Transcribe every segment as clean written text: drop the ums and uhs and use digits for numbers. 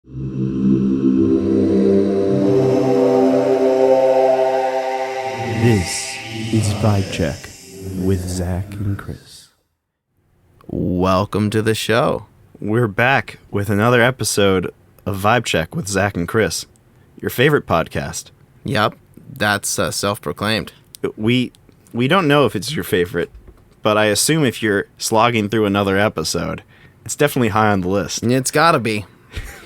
This is Vibe Check with Zach and Kris. Welcome to the show. We're back with another episode of Vibe Check with Zach and Kris, your favorite podcast. Yep, that's self-proclaimed. We don't know if it's your favorite, but I assume if you're slogging through another episode, it's definitely high on the list. It's gotta be.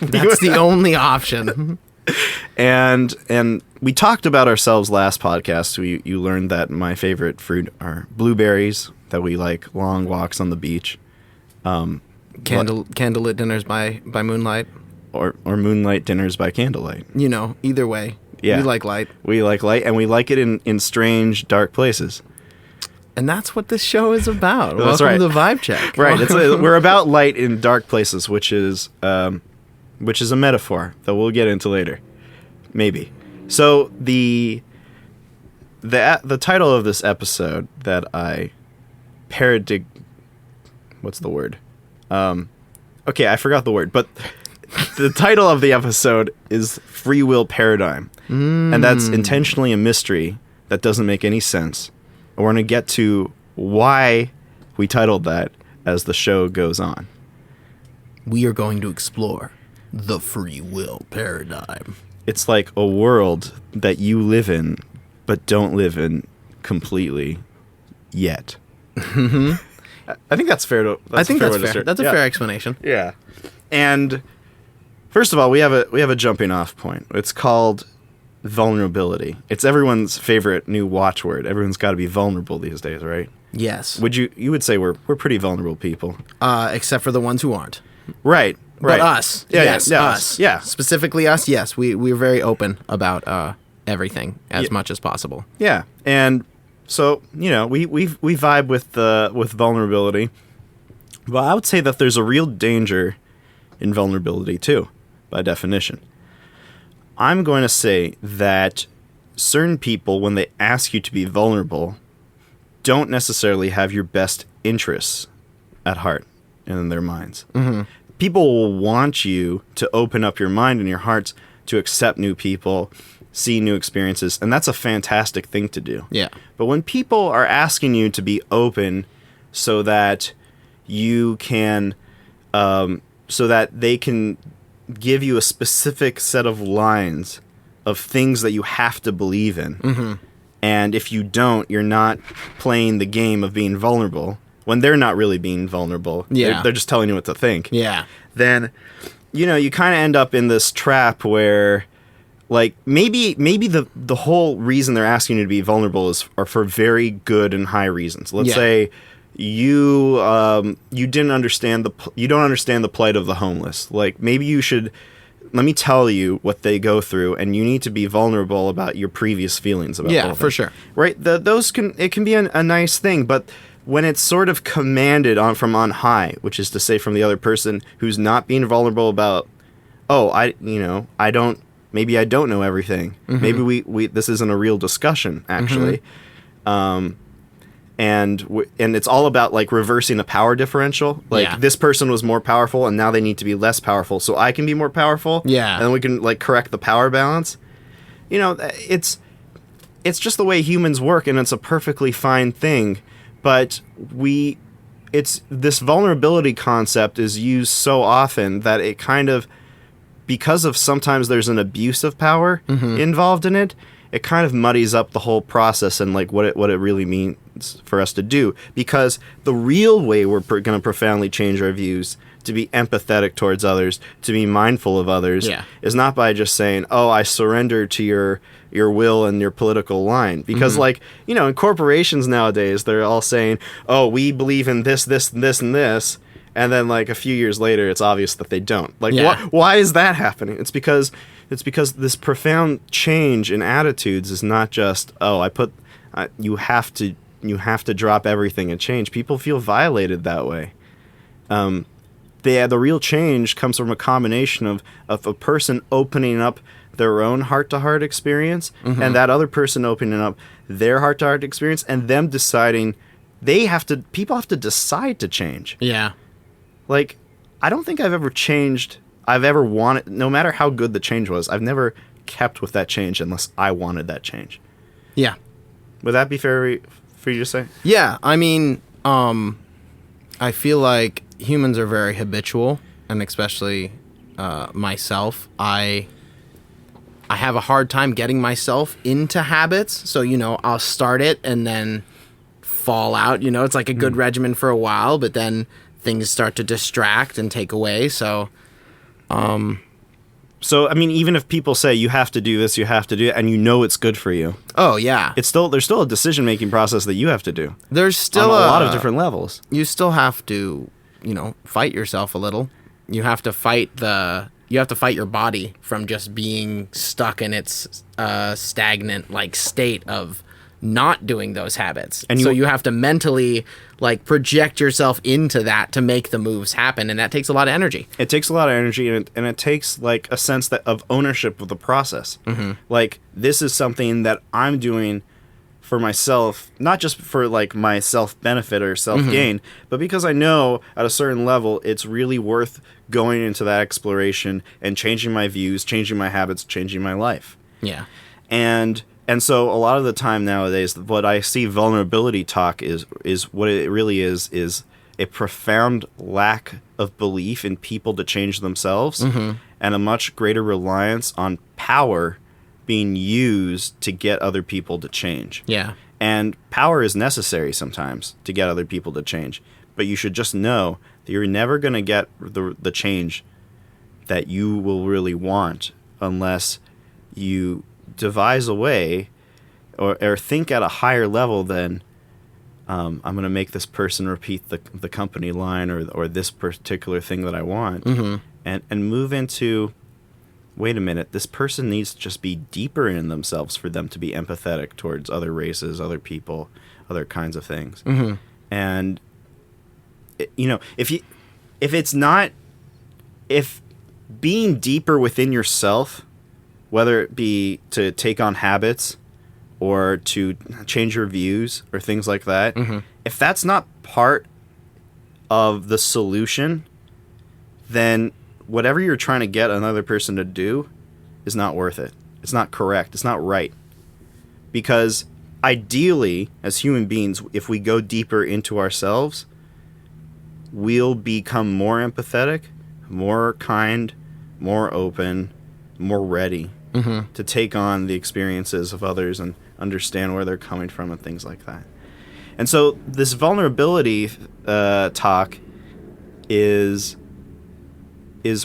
That's the only option. And we talked about ourselves last podcast. You learned that my favorite fruit are blueberries, that we like long walks on the beach. Candlelit dinners by moonlight. Or moonlight dinners by candlelight. You know, either way. Yeah. We like light. We like light, and we like it in strange, dark places. And that's what this show is about. That's Welcome right. to Vibe Check. Right. We're about light in dark places, which is a metaphor that we'll get into later. Maybe. So the title of this episode that I what's the word? Okay, I forgot the word, but the title of the episode is Free Will Paradigm. And that's intentionally a mystery that doesn't make any sense. And we're going to get to why we titled that as the show goes on. We are going to explore the free will paradigm. It's like a world that you live in, but don't live in completely yet. I think that's fair. That's fair. That's a fair explanation. Yeah. And first of all, we have a jumping off point. It's called vulnerability. It's everyone's favorite new watchword. Everyone's got to be vulnerable these days, right? Yes. You would say we're pretty vulnerable people. Except for the ones who aren't. Right. But us. Yeah, yes, yeah, us. Yeah. Specifically us, yes. We're very open about everything as much as possible. Yeah. And so, we vibe with vulnerability. Well, I would say that there's a real danger in vulnerability too, by definition. I'm going to say that certain people, when they ask you to be vulnerable, don't necessarily have your best interests at heart and in their minds. Mm-hmm. People will want you to open up your mind and your hearts to accept new people, see new experiences, and that's a fantastic thing to do. Yeah. But when people are asking you to be open so that you can, so that they can give you a specific set of lines of things that you have to believe in, mm-hmm. and if you don't, you're not playing the game of being vulnerable, when they're not really being vulnerable. Yeah. They're just telling you what to think. Yeah. Then, you kind of end up in this trap where, like, maybe the whole reason they're asking you to be vulnerable are for very good and high reasons. Let's say you don't understand the plight of the homeless. Like, maybe you should, let me tell you what they go through, and you need to be vulnerable about your previous feelings about Yeah, for sure. Right? It can be a nice thing, but when it's sort of commanded from on high, which is to say from the other person who's not being vulnerable about, maybe I don't know everything. Mm-hmm. Maybe we this isn't a real discussion, actually. Mm-hmm. And it's all about, like, reversing a power differential. Like, this person was more powerful, and now they need to be less powerful, so I can be more powerful. Yeah. And then we can, like, correct the power balance. It's just the way humans work, and it's a perfectly fine thing. But this vulnerability concept is used so often that it kind of, because of sometimes there's an abuse of power involved in it, it kind of muddies up the whole process and, like, what it really means for us to do. Because the real way we're going to profoundly change our views, to be empathetic towards others, to be mindful of others, is not by just saying, "Oh, I surrender to your will and your political line." Because, like, in corporations nowadays, they're all saying, "Oh, we believe in this, this, and this, and this," and then, like, a few years later, it's obvious that they don't. Like, why is that happening? It's because this profound change in attitudes is not just, you have to drop everything and change. People feel violated that way. The real change comes from a combination of a person opening up their own heart-to-heart experience, and that other person opening up their heart-to-heart experience, and them deciding people have to decide to change. Yeah. Like, I don't think I've ever changed. I've ever wanted, no matter how good the change was, I've never kept with that change unless I wanted that change. Yeah. Would that be fair for you to say? Yeah, I mean, I feel like humans are very habitual, and especially myself. I have a hard time getting myself into habits. So, I'll start it and then fall out. It's like a good regimen for a while, but then things start to distract and take away. So, I mean, even if people say you have to do this, you have to do it, and it's good for you. Oh, yeah. There's still a decision-making process that you have to do. There's still on a lot of different levels. You still have to, fight yourself a little. You have to fight your body from just being stuck in its stagnant state of not doing those habits. And so you have to mentally project yourself into that to make the moves happen, and that takes a lot of energy. It takes a lot of energy, and it takes a sense of ownership of the process. Mm-hmm. This is something that I'm doing for myself, not just for my self-benefit or self-gain, but because I know at a certain level it's really worth going into that exploration and changing my views, changing my habits, changing my life. Yeah. And so a lot of the time nowadays, what I see vulnerability talk is what it really is a profound lack of belief in people to change themselves, and a much greater reliance on power being used to get other people to change. Yeah. And power is necessary sometimes to get other people to change. But you should just know that you're never going to get the change that you will really want unless you devise a way or think at a higher level than I'm going to make this person repeat the company line or this particular thing that I want, and move into, wait a minute, this person needs to just be deeper in themselves for them to be empathetic towards other races, other people, other kinds of things. And if being deeper within yourself, whether it be to take on habits or to change your views or things like that, if that's not part of the solution, then whatever you're trying to get another person to do is not worth it. It's not correct. It's not right. Because ideally, as human beings, if we go deeper into ourselves, we'll become more empathetic, more kind, more open, more ready to take on the experiences of others and understand where they're coming from and things like that. And so this vulnerability talk is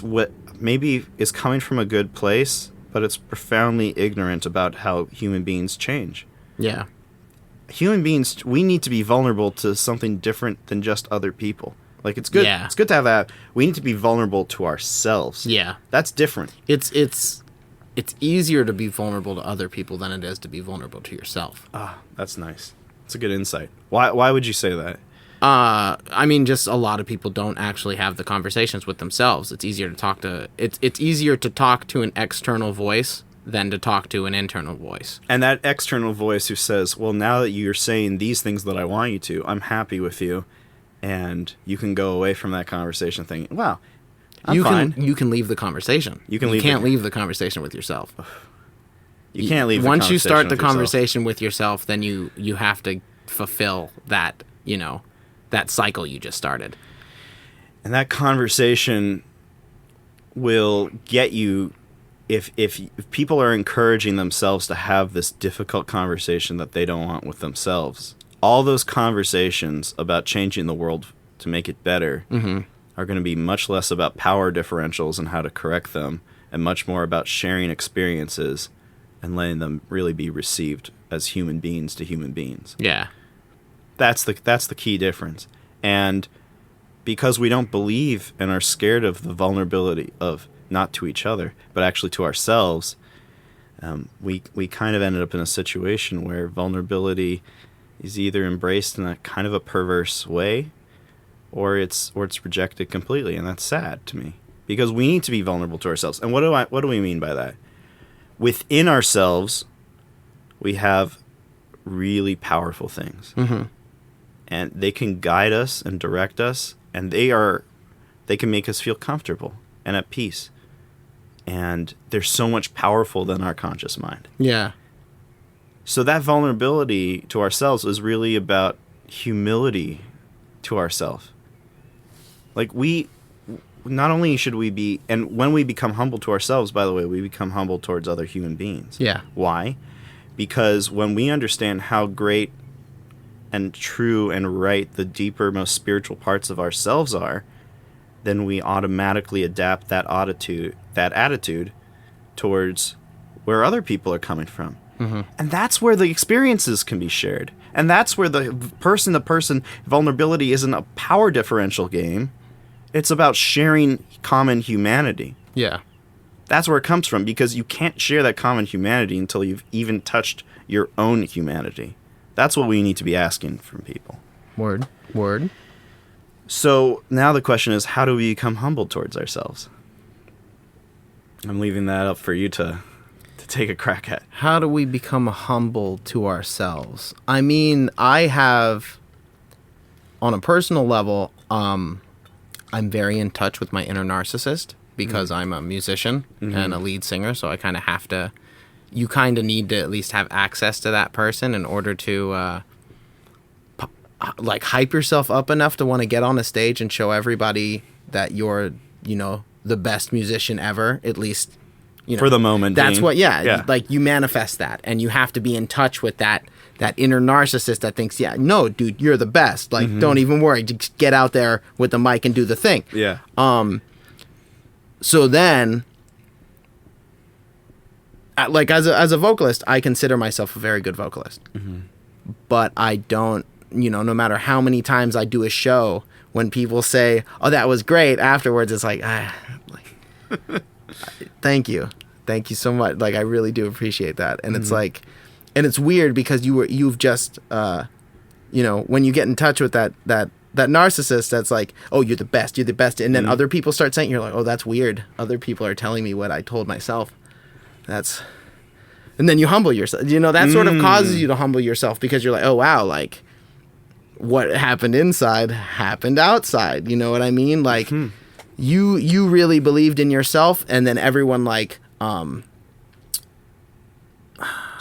what maybe is coming from a good place, but it's profoundly ignorant about how human beings change. Yeah. Human beings, we need to be vulnerable to something different than just other people. It's good. Yeah. It's good to have that. We need to be vulnerable to ourselves. Yeah. That's different. It's easier to be vulnerable to other people than it is to be vulnerable to yourself. Ah, that's nice. That's a good insight. Why would you say that? I mean, just a lot of people don't actually have the conversations with themselves. It's easier to talk to it's easier to talk to an external voice than to talk to an internal voice. And that external voice who says, "Well, now that you're saying these things that I want you to, I'm happy with you," and you can go away from that conversation thinking, "Wow, I'm fine." You can leave the conversation. You can't leave the conversation with yourself. You can't leave. Once you start the conversation with yourself, then you have to fulfill that that cycle you just started. And that conversation will get you, if people are encouraging themselves to have this difficult conversation that they don't want with themselves, all those conversations about changing the world to make it better are going to be much less about power differentials and how to correct them, and much more about sharing experiences and letting them really be received as human beings to human beings. Yeah. That's the key difference. And because we don't believe and are scared of the vulnerability of not to each other, but actually to ourselves, we kind of ended up in a situation where vulnerability is either embraced in a kind of a perverse way, or it's rejected completely, and that's sad to me. Because we need to be vulnerable to ourselves. And what do we mean by that? Within ourselves, we have really powerful things. And they can guide us and direct us, and they can make us feel comfortable and at peace. and they're so much powerful than our conscious mind. Yeah. So that vulnerability to ourselves is really about humility to ourselves. Like we, not only should we be, and when we become humble to ourselves, by the way, we become humble towards other human beings. Yeah. Why? Because when we understand how great and true and right the deeper, most spiritual parts of ourselves are, then we automatically adapt that attitude towards where other people are coming from. Mm-hmm. And that's where the experiences can be shared. And that's where the person-to-person vulnerability isn't a power differential game. It's about sharing common humanity. Yeah. That's where it comes from, because you can't share that common humanity until you've even touched your own humanity. That's what we need to be asking from people. Word. So now the question is, how do we become humble towards ourselves? I'm leaving that up for you to take a crack at. How do we become humble to ourselves? I mean, I have, on a personal level, I'm very in touch with my inner narcissist because I'm a musician and a lead singer, so I kind of have to, you kind of need to at least have access to that person in order to like hype yourself up enough to want to get on a stage and show everybody that you're, the best musician ever, at least, for the moment. That's what, like you manifest that, and you have to be in touch with that inner narcissist that thinks, no, dude, you're the best. Like, don't even worry. Just get out there with the mic and do the thing. Yeah. So then, like as a vocalist, I consider myself a very good vocalist, but I don't, no matter how many times I do a show, when people say, "Oh, that was great," afterwards, it's like, thank you so much. Like, I really do appreciate that. And it's like, and it's weird because you've just, when you get in touch with that narcissist, that's like, "Oh, you're the best. And then other people start saying, you're like, "Oh, that's weird. Other people are telling me what I told myself." And then you humble yourself. That sort of causes you to humble yourself, because you're like, "Oh, wow, like what happened inside happened outside." You know what I mean? Like, you really believed in yourself, and then everyone like,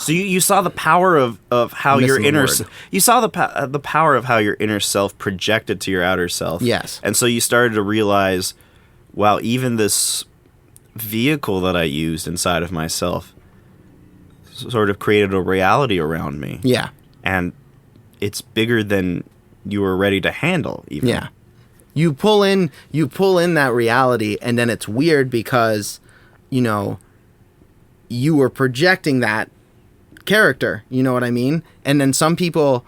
So you saw the power of how your inner you saw the power of how your inner self projected to your outer self. Yes. And so you started to realize, wow, even this vehicle that I used inside of myself sort of created a reality around me. Yeah. And it's bigger than you were ready to handle even. Yeah. You pull in that reality, and then it's weird because, you were projecting that character, you know what I mean? And then some people,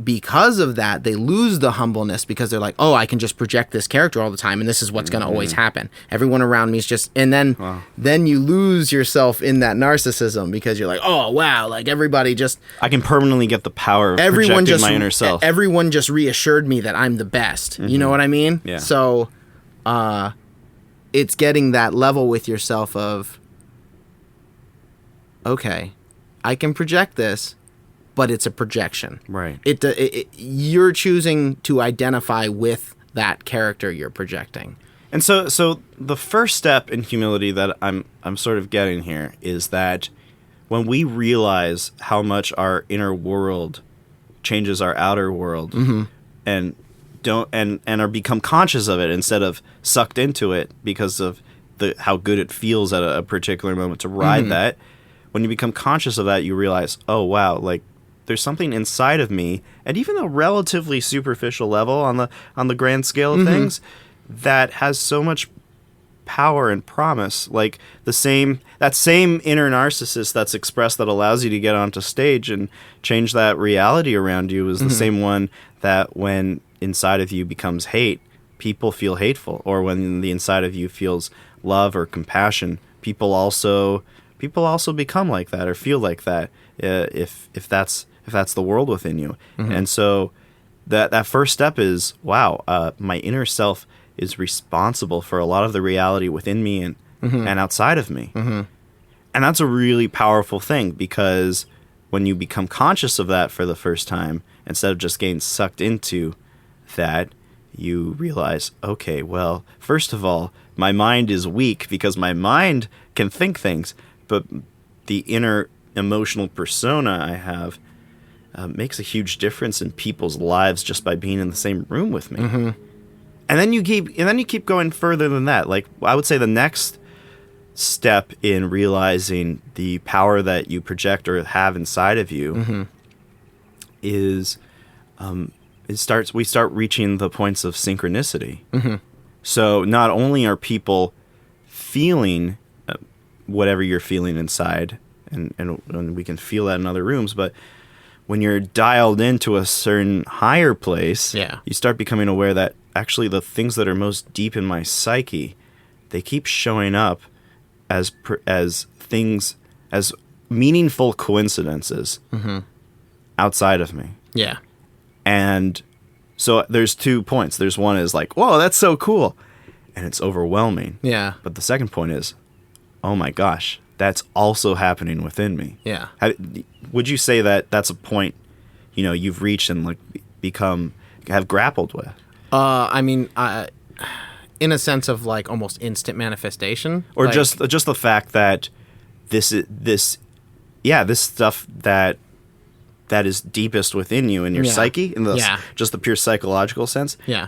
because of that, they lose the humbleness because they're like, "Oh, I can just project this character all the time, and this is what's going to always happen. Everyone around me is just..." And then you lose yourself in that narcissism because you're like, "Oh, wow, like everybody just..." I can permanently get the power of projecting my inner self. Everyone just reassured me that I'm the best. You know what I mean? Yeah. So, it's getting that level with yourself of, okay, I can project this, but it's a projection. Right. You're choosing to identify with that character you're projecting. And so the first step in humility that I'm sort of getting here is that when we realize how much our inner world changes our outer world, and are become conscious of it instead of sucked into it because of how good it feels at a particular moment to ride that. When you become conscious of that, you realize, oh wow, like there's something inside of me, and even a relatively superficial level on the grand scale of things, that has so much power and promise. Like that same inner narcissist that's expressed that allows you to get onto stage and change that reality around you is the same one that when inside of you becomes hate, people feel hateful, or when the inside of you feels love or compassion, people also become like that or feel like that, if that's the world within you. And so that first step is, wow, my inner self is responsible for a lot of the reality within me and outside of me. And that's a really powerful thing, because when you become conscious of that for the first time, instead of just getting sucked into that, you realize, okay, well, first of all, my mind is weak because my mind can think things, but the inner emotional persona I have makes a huge difference in people's lives just by being in the same room with me. Mm-hmm. And then you keep going further than that. Like, I would say the next step in realizing the power that you project or have inside of you Mm-hmm. is we start reaching the points of synchronicity. Mm-hmm. So not only are people feeling whatever you're feeling inside, and we can feel that in other rooms, but when you're dialed into a certain higher place, you start becoming aware that actually the things that are most deep in my psyche, they keep showing up as things, as meaningful coincidences Mm-hmm. outside of me. Yeah. And so there's 2 points. There's one is like, whoa, that's so cool. And it's overwhelming. Yeah. But the second point is, oh my gosh, that's also happening within me. Yeah. Would you say that that's a point, you've reached and like have grappled with? I mean, in a sense of like almost instant manifestation, or like, just the fact that this stuff that is deepest within you in your psyche, in just the pure psychological sense. Yeah.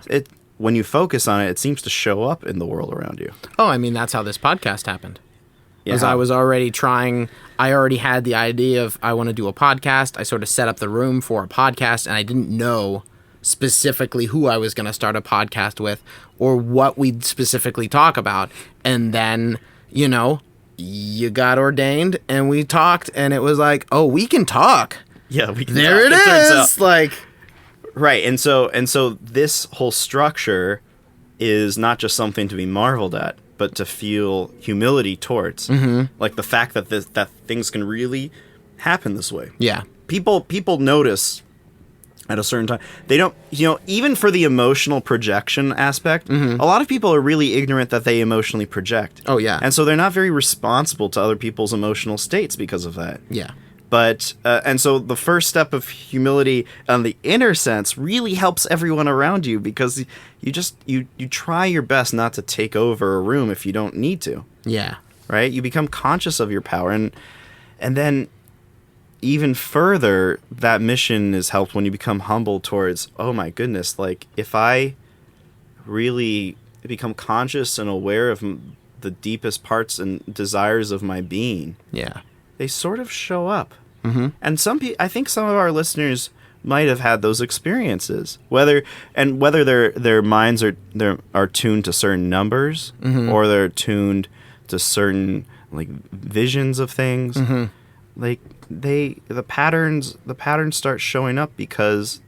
When you focus on it, it seems to show up in the world around you. Oh, I mean, that's how this podcast happened. Because Yeah. I was already I already had the idea of I want to do a podcast. I sort of set up the room for a podcast, and I didn't know specifically who I was going to start a podcast with or what we'd specifically talk about. And then, you got ordained and we talked, and it was like, oh, we can talk. Yeah, we can There it is. Like, right. And so this whole structure is not just something to be marveled at, but to feel humility towards. Mm-hmm. Like the fact that that things can really happen this way. yeah. People notice at a certain time. They don't, even for the emotional projection aspect, a lot of people are really ignorant that they emotionally project. Oh, yeah. And so they're not very responsible to other people's emotional states because of that. Yeah. But, and so the first step of humility on the inner sense really helps everyone around you, because you try your best not to take over a room if you don't need to. Yeah. Right? You become conscious of your power, and then even further, that mission is helped when you become humble towards, oh my goodness, like if I really become conscious and aware of the deepest parts and desires of my being, Yeah. they sort of show up. Mm-hmm. And I think some of our listeners might have had those experiences, whether their minds are tuned to certain numbers, Mm-hmm. or they're tuned to certain like visions of things. Mm-hmm. Like the patterns start showing up, because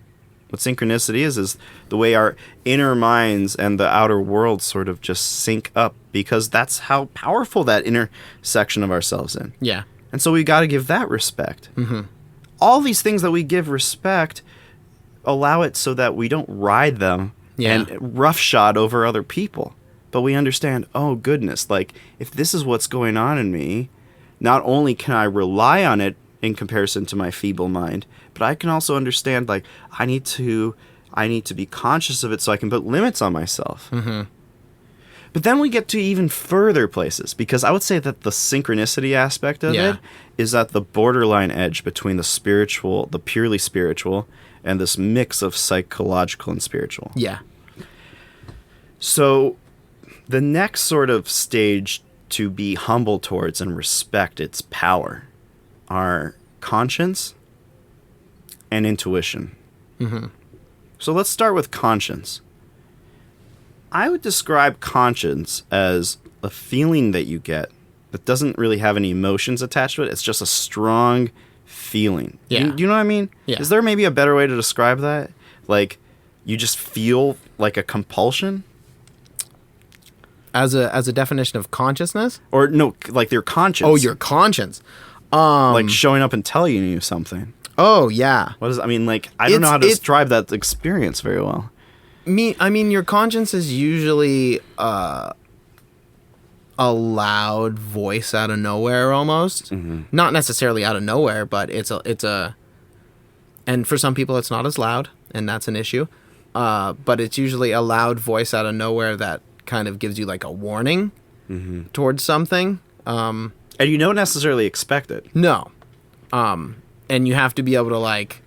what synchronicity is the way our inner minds and the outer world sort of just sync up, because that's how powerful that inner section of ourselves is. Yeah. And so we got to give that respect. Mm-hmm. All these things that we give respect allow it so that we don't ride them and roughshod over other people. But we understand, oh goodness, like if this is what's going on in me, not only can I rely on it in comparison to my feeble mind, but I can also understand, like, I need to be conscious of it so I can put limits on myself. Mm-hmm. But then we get to even further places, because I would say that the synchronicity aspect of it is at the borderline edge between the purely spiritual, and this mix of psychological and spiritual. Yeah. So the next sort of stage to be humble towards and respect its power are conscience and intuition. Mm-hmm. So let's start with conscience. I would describe conscience as a feeling that you get that doesn't really have any emotions attached to it. It's just a strong feeling. Yeah. Do you know what I mean? Yeah. Is there maybe a better way to describe that? Like, you just feel like a compulsion? As a definition of consciousness? Or no, like your conscience. Oh, your conscience. Like showing up and telling you something. Oh, yeah. What is? I mean, like, I don't know how to describe that experience very well. I mean, your conscience is usually a loud voice out of nowhere, almost. Mm-hmm. Not necessarily out of nowhere, but it's a. And for some people, it's not as loud, and that's an issue. but it's usually a loud voice out of nowhere that kind of gives you like a warning towards something. And you don't necessarily expect it. No. And you have to be able to like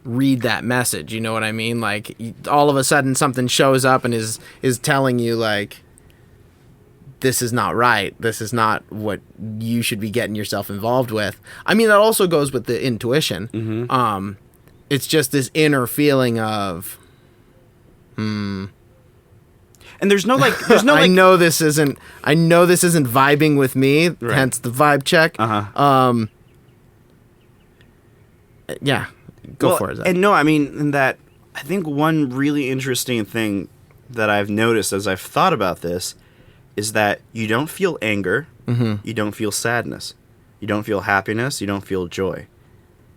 read that message, you know what I mean? Like all of a sudden something shows up and is telling you like, this is not right. This is not what you should be getting yourself involved with. I mean, that also goes with the intuition. It's just this inner feeling of, And there's no like, I know this isn't vibing with me. Right. Hence the vibe check. Yeah, go for it. Zach. And no, I mean, in that, I think one really interesting thing that I've noticed as I've thought about this is that you don't feel anger, you don't feel sadness, you don't feel happiness, you don't feel joy.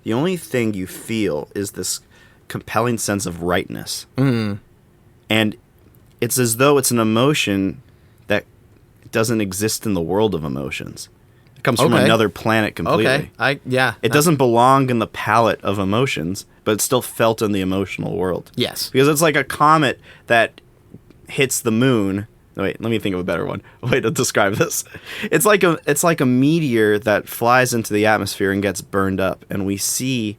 The only thing you feel is this compelling sense of rightness. And it's as though it's an emotion that doesn't exist in the world of emotions. It comes from another planet completely. It doesn't belong in the palette of emotions, but it's still felt in the emotional world. Yes. Because it's like a comet that hits the moon. Wait, let me think of a better way to describe this. It's like a meteor that flies into the atmosphere and gets burned up, and we see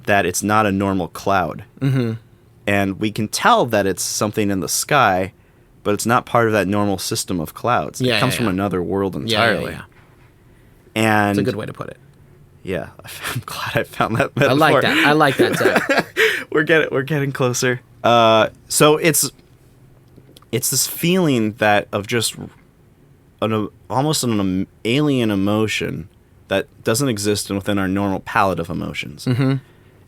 that it's not a normal cloud. And we can tell that it's something in the sky, but it's not part of that normal system of clouds. It comes from another world entirely. And it's a good way to put it. Yeah, I'm glad I found that metaphor. I like that, Zach. We're getting closer. So it's this feeling that of just almost an alien emotion that doesn't exist within our normal palette of emotions.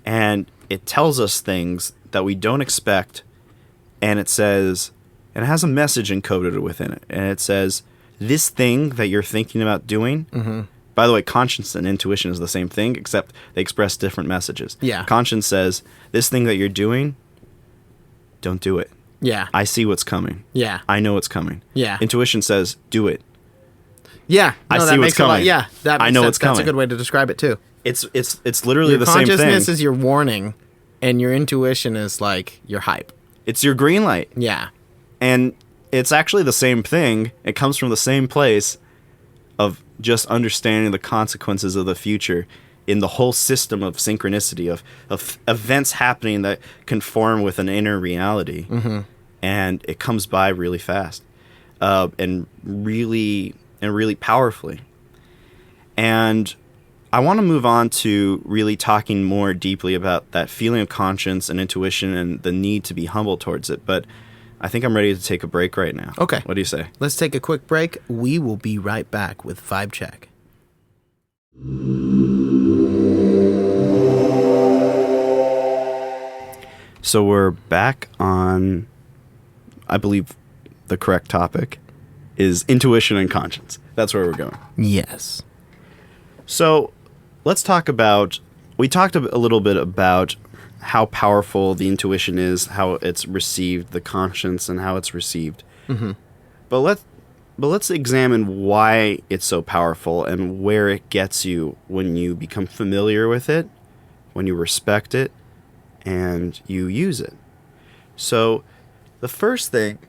And it tells us things that we don't expect, and it says, and it has a message encoded within it, and it says, this thing that you're thinking about doing, by the way, conscience and intuition is the same thing, except they express different messages. Yeah. Conscience says, this thing that you're doing, don't do it. Yeah. I see what's coming. Yeah. I know what's coming. Yeah. Intuition says, do it. Yeah. I see what's coming. Yeah. That makes I know sense. what's coming. That's a good way to describe it too. It's literally the same thing. Your consciousness is your warning, and your intuition is like your hype. It's your green light. Yeah. And it's actually the same thing. It comes from the same place of just understanding the consequences of the future in the whole system of synchronicity, of events happening that conform with an inner reality. And it comes by really fast and really powerfully. And I want to move on to really talking more deeply about that feeling of conscience and intuition and the need to be humble towards it. But I think I'm ready to take a break right now. Okay. What do you say? Let's take a quick break. We will be right back with Vibe Check. So we're back on, I believe the correct topic is intuition and conscience. That's where we're going. Yes. So let's talk about, we talked a little bit about how powerful the intuition is, how it's received, the conscience, and how it's received. But let's examine why it's so powerful and where it gets you when you become familiar with it, when you respect it, and you use it. So the first thing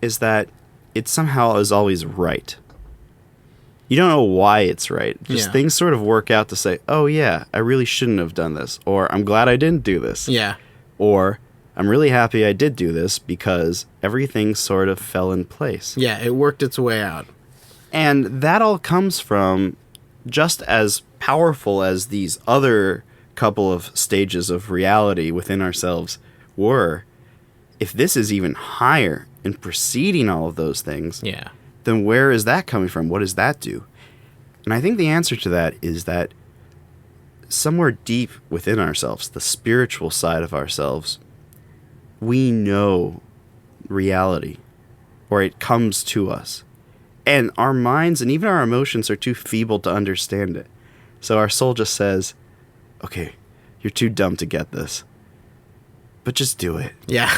is that it somehow is always right. You don't know why it's right. Just things sort of work out to say, oh yeah, I really shouldn't have done this. Or I'm glad I didn't do this. Yeah. Or I'm really happy I did do this because everything sort of fell in place. Yeah, it worked its way out. And that all comes from just as powerful as these other couple of stages of reality within ourselves were. If this is even higher in preceding all of those things, then where is that coming from? What does that do? And I think the answer to that is that somewhere deep within ourselves, the spiritual side of ourselves, we know reality, or it comes to us. And our minds and even our emotions are too feeble to understand it. So our soul just says, okay, you're too dumb to get this, but just do it. Yeah.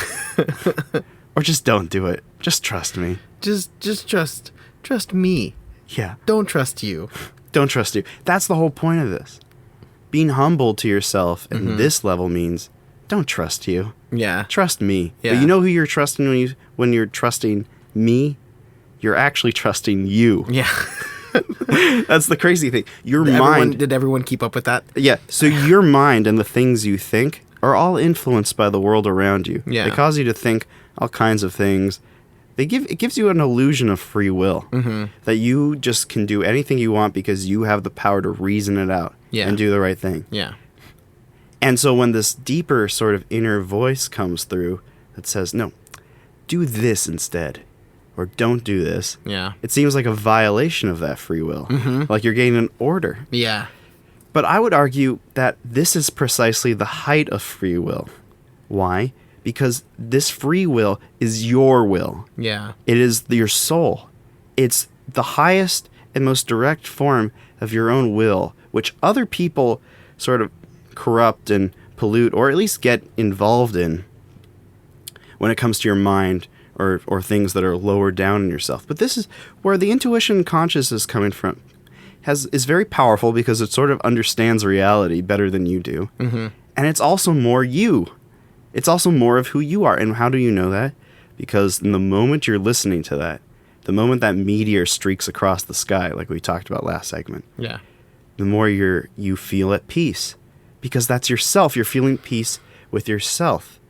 Or just don't do it. Just trust me. Just trust me. Yeah. Don't trust you. Don't trust you. That's the whole point of this. Being humble to yourself at this level means don't trust you. Yeah. Trust me. Yeah. But you know who you're trusting when you're trusting me? You're actually trusting you. Yeah. That's the crazy thing. Your mind. Did everyone keep up with that? Yeah. So your mind and the things you think are all influenced by the world around you. Yeah. They cause you to think all kinds of things. It gives you an illusion of free will. Mm-hmm. That you just can do anything you want because you have the power to reason it out. Yeah. And do the right thing. Yeah. And so when this deeper sort of inner voice comes through that says, no, do this instead, or don't do this, Yeah. it seems like a violation of that free will. Mm-hmm. Like you're getting an order. Yeah. But I would argue that this is precisely the height of free will. Why? Because this free will is your will. Yeah. It is your soul. It's the highest and most direct form of your own will, which other people sort of corrupt and pollute, or at least get involved in when it comes to your mind or things that are lower down in yourself. But this is where the intuition consciousness coming from is very powerful because it sort of understands reality better than you do. Mm-hmm. And it's also more you. It's also more of who you are. And how do you know that? Because in the moment you're listening to that, the moment that meteor streaks across the sky, like we talked about last segment, Yeah. the more you feel at peace. Because that's yourself. You're feeling peace with yourself.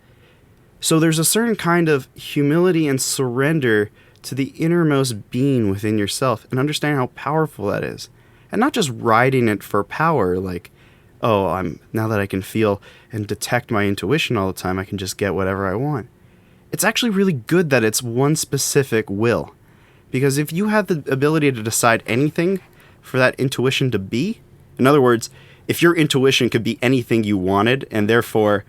So there's a certain kind of humility and surrender to the innermost being within yourself and understand how powerful that is. And not just riding it for power, like, oh, now that I can feel and detect my intuition all the time, I can just get whatever I want. It's actually really good that it's one specific will. Because if you have the ability to decide anything for that intuition to be, in other words, if your intuition could be anything you wanted, and therefore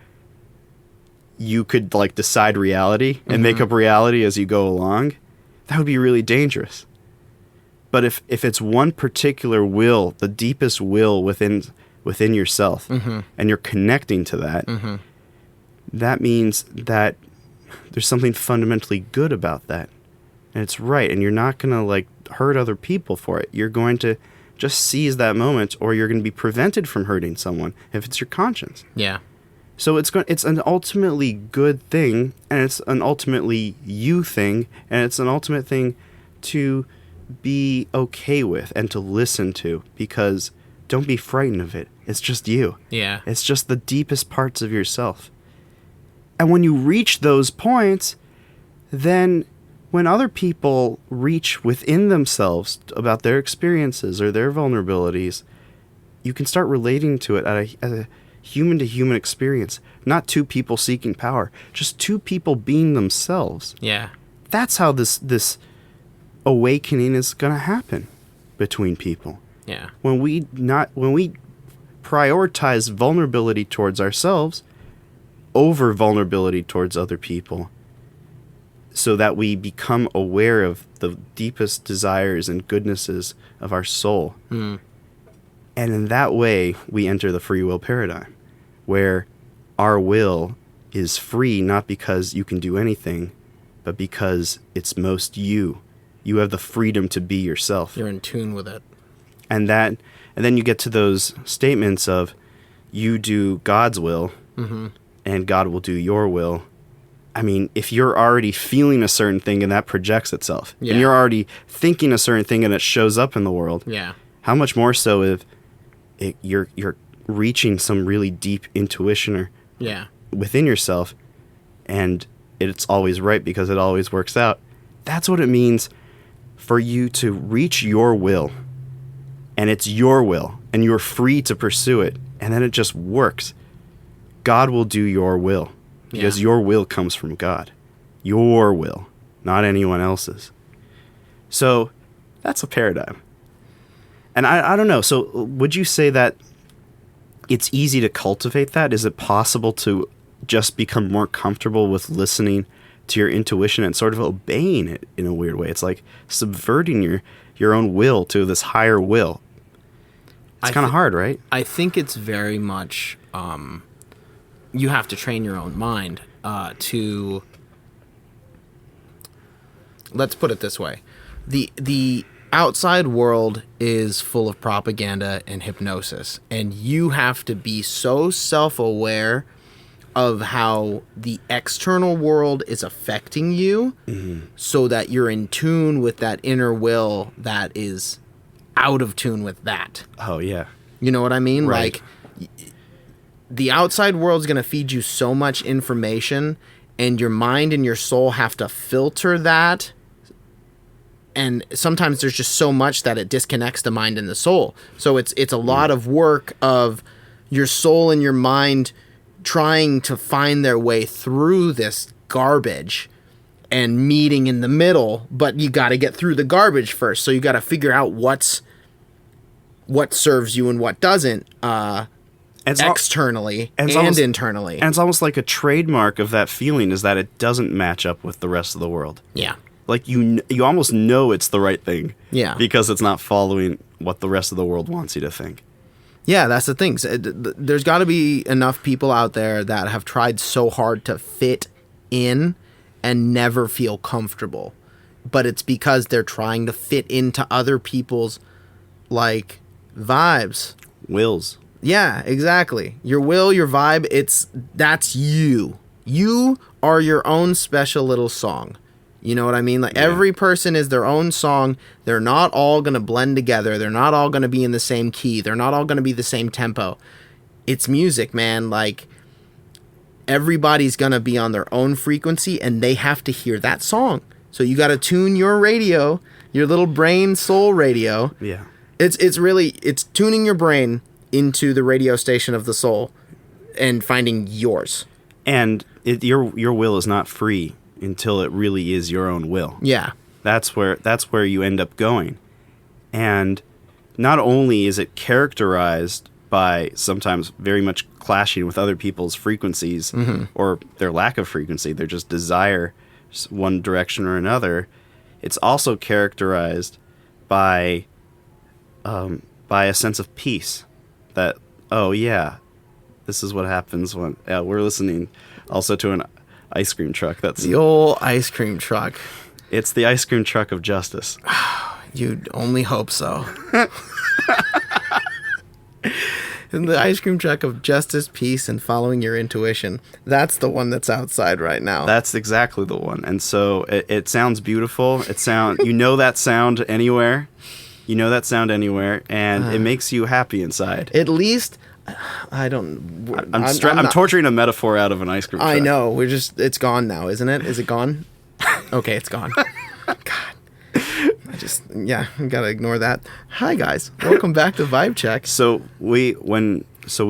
you could like decide reality and make up reality as you go along, that would be really dangerous. But if it's one particular will, the deepest will within yourself, and you're connecting to that, that means that there's something fundamentally good about that. And it's right, and you're not going to like hurt other people for it. You're going to just seize that moment, or you're going to be prevented from hurting someone if it's your conscience. Yeah. So it's an ultimately good thing, and it's an ultimately you thing, and it's an ultimate thing to be okay with and to listen to, because don't be frightened of it. It's just you. Yeah. It's just the deepest parts of yourself. And when you reach those points, then when other people reach within themselves about their experiences or their vulnerabilities, you can start relating to it as a human-to-human experience. Not two people seeking power, just two people being themselves. Yeah. That's how this awakening is going to happen between people. Yeah. When we prioritize vulnerability towards ourselves over vulnerability towards other people, so that we become aware of the deepest desires and goodnesses of our soul. And in that way, we enter the free will paradigm, where our will is free not because you can do anything, but because it's most you. You have the freedom to be yourself. You're in tune with it. And then you get to those statements of you do God's will, and God will do your will. I mean, if you're already feeling a certain thing and that projects itself, and you're already thinking a certain thing and it shows up in the world, how much more so if you're reaching some really deep intuition or within yourself, and it's always right because it always works out. That's what it means for you to reach your will, and it's your will, and you're free to pursue it, and then it just works. God will do your will. Because your will comes from God. Your will, not anyone else's. So that's a paradigm. And I don't know. So would you say that it's easy to cultivate that? Is it possible to just become more comfortable with listening to your intuition and sort of obeying it in a weird way? It's like subverting your own will to this higher will. It's kind of hard, right? I think it's very much... you have to train your own mind to... Let's put it this way. The outside world is full of propaganda and hypnosis, and you have to be so self-aware of how the external world is affecting you, so that you're in tune with that inner will that is out of tune with that. Oh, yeah. You know what I mean? Right. Like, the outside world's going to feed you so much information, and your mind and your soul have to filter that. And sometimes there's just so much that it disconnects the mind and the soul. So it's a lot of work of your soul and your mind trying to find their way through this garbage and meeting in the middle, but you got to get through the garbage first. So you got to figure out what serves you and what doesn't, externally and internally. And it's almost like a trademark of that feeling is that it doesn't match up with the rest of the world. Yeah. Like you almost know it's the right thing. Yeah. Because it's not following what the rest of the world wants you to think. Yeah, that's the thing. There's got to be enough people out there that have tried so hard to fit in and never feel comfortable. But it's because they're trying to fit into other people's, like, vibes. Wills. Yeah, exactly. Your will, your vibe, that's you. You are your own special little song. You know what I mean? Like, every person is their own song. They're not all going to blend together. They're not all going to be in the same key. They're not all going to be the same tempo. It's music, man. Like, everybody's going to be on their own frequency, and they have to hear that song. So you got to tune your radio, your little brain soul radio. Yeah. It's tuning your brain into the radio station of the soul and finding yours. And your will is not free until it really is your own will. Yeah. That's where you end up going. And not only is it characterized by sometimes very much clashing with other people's frequencies or their lack of frequency, their just desire one direction or another, it's also characterized by a sense of peace that, oh yeah, this is what happens when we're listening also to an ice cream truck. That's the old ice cream truck. It's the ice cream truck of justice. You'd only hope so. And the ice cream truck of justice, peace, and following your intuition. That's the one that's outside right now. That's exactly the one. And so it sounds beautiful. You know that sound anywhere. You know that sound anywhere, and it makes you happy inside. At least, I don't... I'm torturing a metaphor out of an ice cream truck. I know. It's gone now, isn't it? Is it gone? Okay, it's gone. God. I gotta ignore that. Hi, guys. Welcome back to Vibe Check. So we want to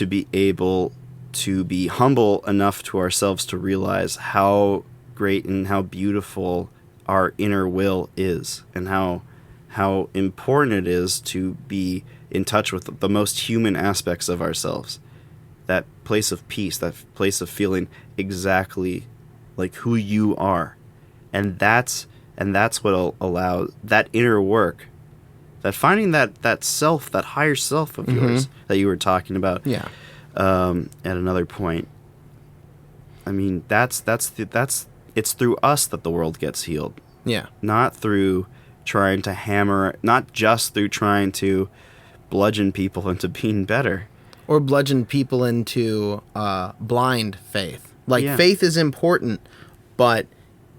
be able to be humble enough to ourselves to realize how great and how beautiful our inner will is, and how important it is to be in touch with the most human aspects of ourselves. That place of peace, that place of feeling exactly like who you are. And that's what allows that inner work, that finding that self, that higher self of yours that you were talking about. Yeah. At another point. I mean, it's through us that the world gets healed. Yeah. Not through trying to not just through trying to bludgeon people into being better. Or bludgeon people into blind faith. Like, faith is important, but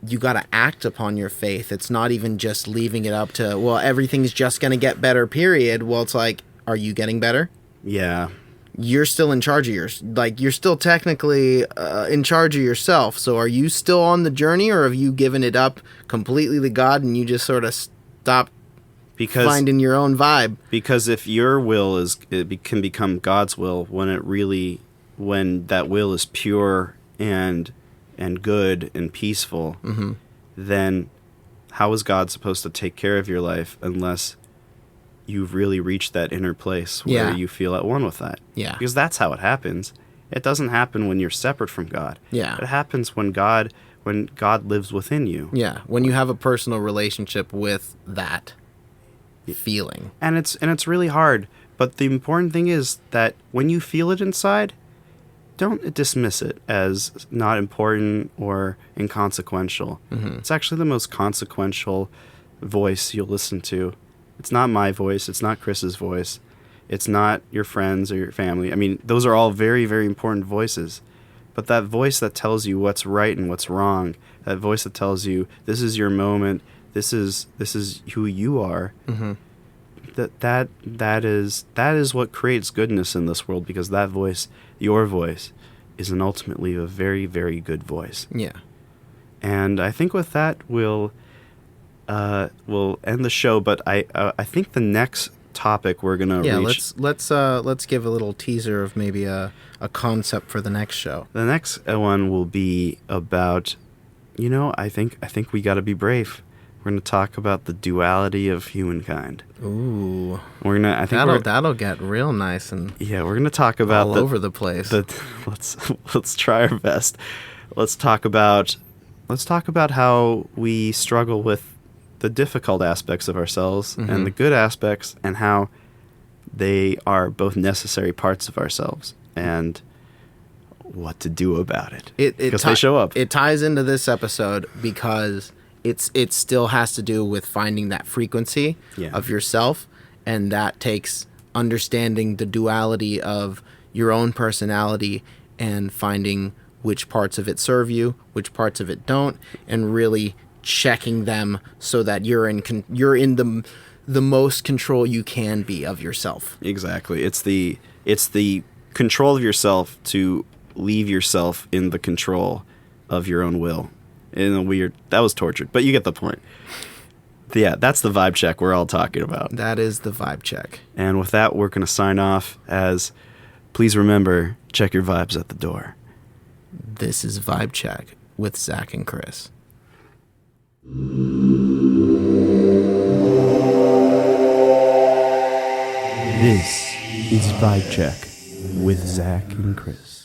you got to act upon your faith. It's not even just leaving it up to, well, everything's just going to get better, period. Well, it's like, are you getting better? Yeah. You're still in charge of you're still technically in charge of yourself. So are you still on the journey, or have you given it up completely to God and you just sort of stop finding your own vibe? Because if your will can become God's will when that will is pure and good and peaceful, then how is God supposed to take care of your life unless you've really reached that inner place where you feel at one with that? Yeah. Because that's how it happens. It doesn't happen when you're separate from God. Yeah. It happens when God lives within you. Yeah. When you have a personal relationship with that feeling. And it's really hard. But the important thing is that when you feel it inside, don't dismiss it as not important or inconsequential. It's actually the most consequential voice you'll listen to. It's not my voice. It's not Kris's voice. It's not your friends or your family. I mean, those are all very, very important voices. But that voice that tells you what's right and what's wrong, that voice that tells you this is your moment, this is who you are, that is what creates goodness in this world, because that voice, your voice, is ultimately a very, very good voice. Yeah. And I think with that we'll end the show. But I think the next topic we're gonna reach. Let's give a little teaser of maybe a concept for the next show. The next one will be about, I think we got to be brave. We're going to talk about the duality of humankind. Ooh. That'll get real nice and we're going to talk about all over the place. Let's try our best. Let's talk about how we struggle with the difficult aspects of ourselves and the good aspects, and how they are both necessary parts of ourselves, and what to do about it. Because they show up. It ties into this episode because it still has to do with finding that frequency of yourself, and that takes understanding the duality of your own personality and finding which parts of it serve you, which parts of it don't, and really checking them so that you're in the most control you can be of yourself. Exactly. It's the control of yourself to leave yourself in the control of your own will. That was tortured, but you get the point. Yeah, that's the vibe check we're all talking about. That is the vibe check. And with that, we're going to sign off as, please remember, check your vibes at the door. This is Vibe Check with Zach and Kris. This is Vibe Check with Zach and Kris.